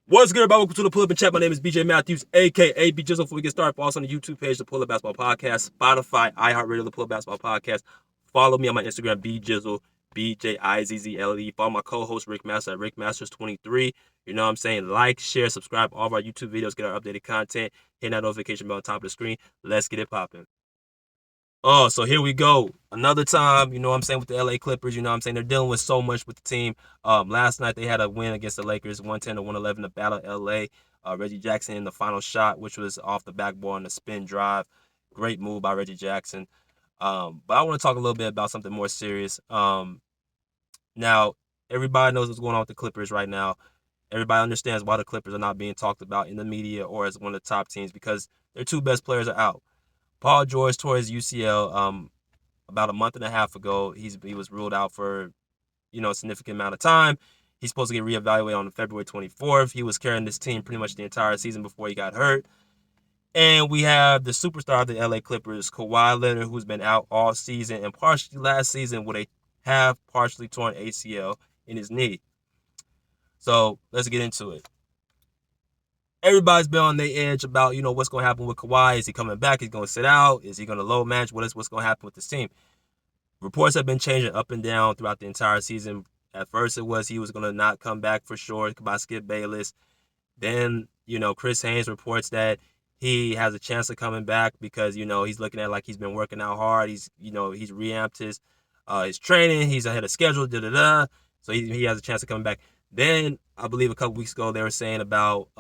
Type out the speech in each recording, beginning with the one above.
What's good, everybody? Welcome to the Pull Up and Chat. My name is BJ Mathews, aka B Jizzle. Before we get started, follow us on the YouTube page, the Pull Up Basketball Podcast, Spotify, Iheartradio, the Pull Up Basketball Podcast. Follow me on my Instagram, BJizzle, BJIZZLE. Follow my co-host Rick Masters at RickMasters23. You know what I'm saying? Like, share, subscribe all of our YouTube videos, get our updated content, hit that notification bell on top of the screen. Let's get it popping. Oh, so here we go. Another time, you know what I'm saying, with the LA Clippers, you know what I'm saying? They're dealing with so much with the team. Last night they had a win against the Lakers, 110-111, the Battle of LA. Reggie Jackson in the final shot, which was off the backboard on a spin drive. Great move by Reggie Jackson. But I want to talk a little bit about something more serious. Now, everybody knows what's going on with the Clippers right now. Everybody understands why the Clippers are not being talked about in the media or as one of the top teams because their two best players are out. Paul George tore his UCL about a month and a half ago. He was ruled out for a significant amount of time. He's supposed to get reevaluated on February 24th. He was carrying this team pretty much the entire season before he got hurt. And we have the superstar of the LA Clippers, Kawhi Leonard, who's been out all season and partially last season with a partially torn ACL in his knee. So let's get into it. Everybody's been on their edge about, what's going to happen with Kawhi. Is he coming back? Is he going to sit out? Is he going to low manage? What's going to happen with this team? Reports have been changing up and down throughout the entire season. At first, it was he was going to not come back for sure by Skip Bayless. Then, Chris Haynes reports that he has a chance of coming back because, he's looking at like he's been working out hard. He's reamped his training. He's ahead of schedule, So he has a chance of coming back. Then, I believe a couple weeks ago, they were saying about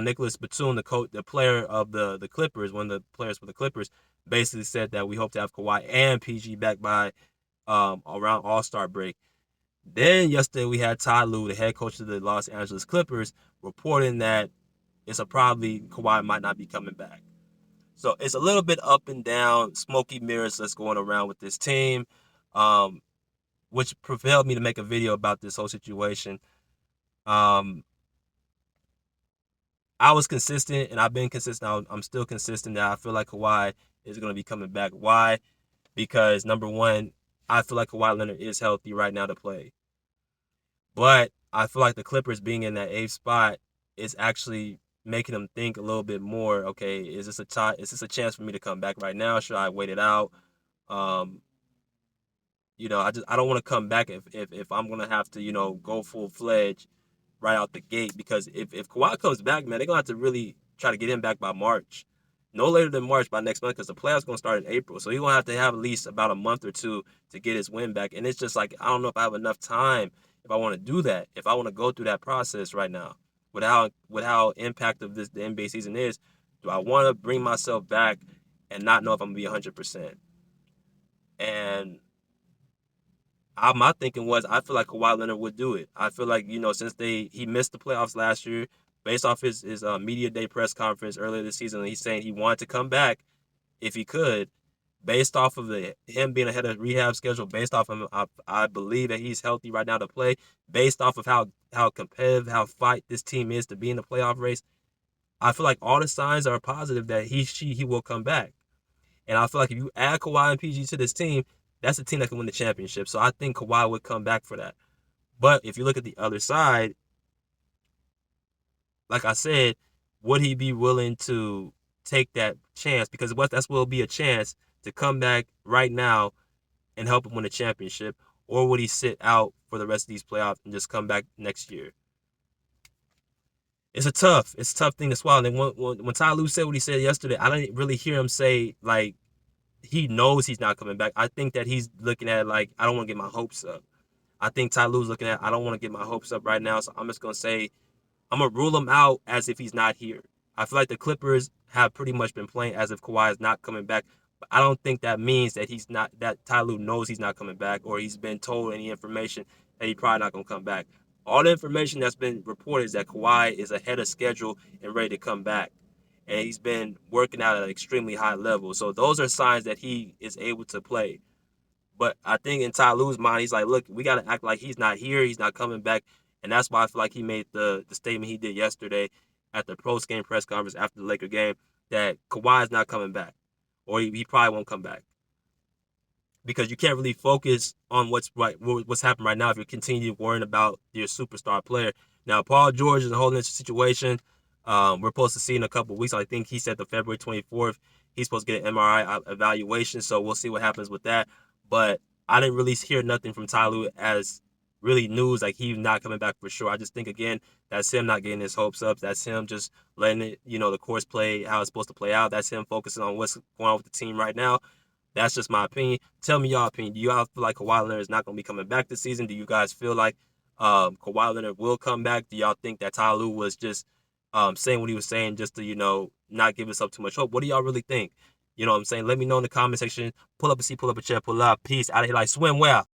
Nicholas Batum, the player of the Clippers, one of the players for the Clippers, basically said that we hope to have Kawhi and PG back by around All-Star break. Then yesterday we had Ty Lue, the head coach of the Los Angeles Clippers, reporting that probably Kawhi might not be coming back. So it's a little bit up and down, smoky mirrors that's going around with this team, which propelled me to make a video about this whole situation. I was consistent, and I've been consistent. I'm still consistent that I feel like Kawhi is going to be coming back. Why? Because, number one, I feel like Kawhi Leonard is healthy right now to play. But I feel like the Clippers being in that 8th spot is actually making them think a little bit more, okay, is this a chance for me to come back right now? Should I wait it out? I don't want to come back if I'm going to have to, go full-fledged right out the gate, because if Kawhi comes back, man, they're going to have to really try to get him back by March. No later than March, by next month, because the playoffs going to start in April. So he's going to have at least about a month or two to get his win back. And it's just like, I don't know if I have enough time if I want to do that, if I want to go through that process right now. With how impactful the NBA season is, do I want to bring myself back and not know if I'm going to be 100%? And my thinking was, I feel like Kawhi Leonard would do it. I feel like, since he missed the playoffs last year, based off his media day press conference earlier this season, he's saying he wanted to come back if he could, based off of him being ahead of rehab schedule, based off of him, I believe that he's healthy right now to play, based off of how competitive, how fight this team is to be in the playoff race. I feel like all the signs are positive that he will come back. And I feel like if you add Kawhi and PG to this team, that's a team that can win the championship. So I think Kawhi would come back for that. But if you look at the other side, like I said, would he be willing to take that chance? Because that will be a chance to come back right now and help him win a championship. Or would he sit out for the rest of these playoffs and just come back next year? It's a tough thing to swallow. And when Ty Lue said what he said yesterday, I didn't really hear him say, like, he knows he's not coming back. I think that he's looking at, like, I don't want to get my hopes up. I think Ty Lue's looking at, I don't want to get my hopes up right now, so I'm just going to say, I'm going to rule him out as if he's not here. I feel like the Clippers have pretty much been playing as if Kawhi is not coming back, but I don't think that means that Ty Lue knows he's not coming back, or he's been told any information that he's probably not going to come back. All the information that's been reported is that Kawhi is ahead of schedule and ready to come back. And he's been working out at an extremely high level. So those are signs that he is able to play. But I think in Ty Lue's mind, he's like, look, we got to act like he's not here. He's not coming back. And that's why I feel like he made the statement he did yesterday at the post-game press conference after the Laker game that Kawhi is not coming back. Or he probably won't come back. Because you can't really focus on what's happening right now if you're continuing worrying about your superstar player. Now, Paul George is a whole other situation. We're supposed to see in a couple of weeks. I think he said the February 24th, he's supposed to get an MRI evaluation. So we'll see what happens with that. But I didn't really hear nothing from Ty Lue as really news like he's not coming back for sure. I just think, again, that's him not getting his hopes up. That's him just letting it, the course play how it's supposed to play out. That's him focusing on what's going on with the team right now. That's just my opinion. Tell me y'all opinion. Do y'all feel like Kawhi Leonard is not going to be coming back this season? Do you guys feel like Kawhi Leonard will come back? Do y'all think that Ty Lue was just saying what he was saying just to, not give us up too much hope? What do y'all really think? You know what I'm saying? Let me know in the comment section. Pull up a seat, pull up a chair, pull up. Peace. Out of here like swimwear.